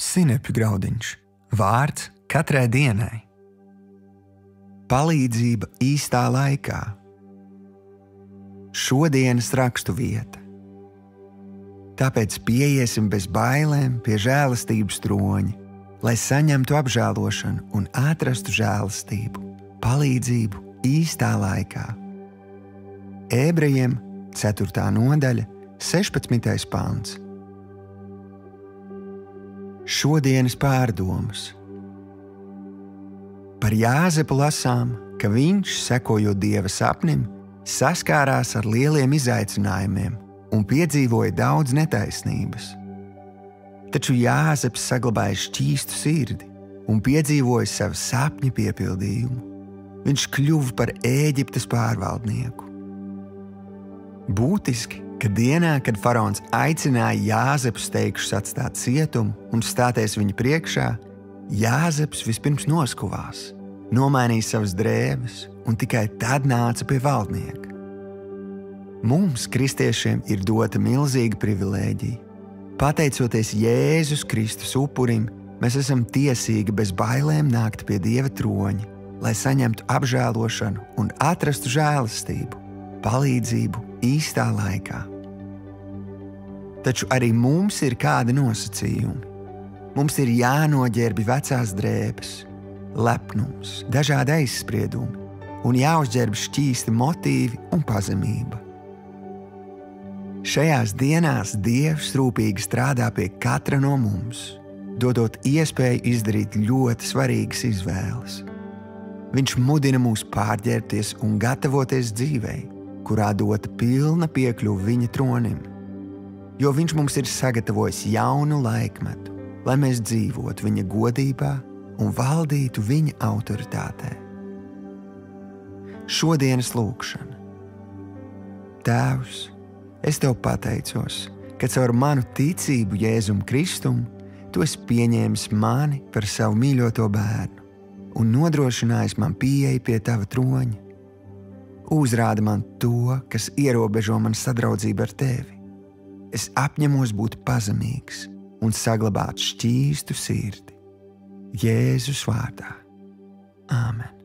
Sinepju graudiņš. Vārds katrai dienai. Palīdzība īstā laikā. Šodienas raksturvieta. Tāpēc pieiesim bez bailēm pie žēlastības troņa, lai saņemtu apžēlošanu un atrastu žēlastību, palīdzību īstā laikā. Ebrejiem 4. nodaļa, 16. pants. Šodienas pārdomas. Par Jāzepu lasām, ka viņš, sekojot Dieva sapnim, saskārās ar lieliem izaicinājumiem un piedzīvoja daudz netaisnības. Taču Jāzeps saglabāja šķīstu sirdi un piedzīvoja savu sapņu piepildījumu. Viņš kļuva par Ēģiptes pārvaldnieku. Būtiski, ka dienā, kad faraons aicināja Jāzepu steigšus atstāt cietumu un stāties viņa priekšā, Jāzeps vispirms noskuvās, nomainīja savas drēbes un tikai tad nāca pie valdnieka. Mums, kristiešiem, ir dota milzīga privilēģija. Pateicoties Jēzus Kristus upurim, mēs esam tiesīgi bez bailēm nākt pie Dieva troņa, lai saņemtu apžēlošanu un atrastu žēlastību, palīdzību īstā laikā. Taču arī mums ir kādi nosacījumi. Mums ir jānoģērbi vecās drēbes, lepnums, dažādi aizspriedumi un jāuzģērb šķīsti motīvi un pazemība. Šajās dienās Dievs rūpīgi strādā pie katra no mums, dodot iespēju izdarīt ļoti svarīgas izvēles. Viņš mudina mūs pārģērbties un gatavoties dzīvei, kurā dota pilna piekļuve viņa tronim, jo viņš mums ir sagatavojis jaunu laikmetu, lai mēs dzīvotu viņa godībā un valdītu viņa autoritātē. Šodienas lūkšana. Tēvs, es Tev pateicos, ka caur manu ticību Jēzum Kristum Tu esi pieņēmis mani par savu mīļoto bērnu un nodrošinājis man pieeju pie Tava troņa. Uzrādi man to, kas ierobežo man sadraudzību ar Tevi. Es apņemos būt pazemīgs un saglabāt šķīstu sirdi. Jēzus vārdā. Āmen.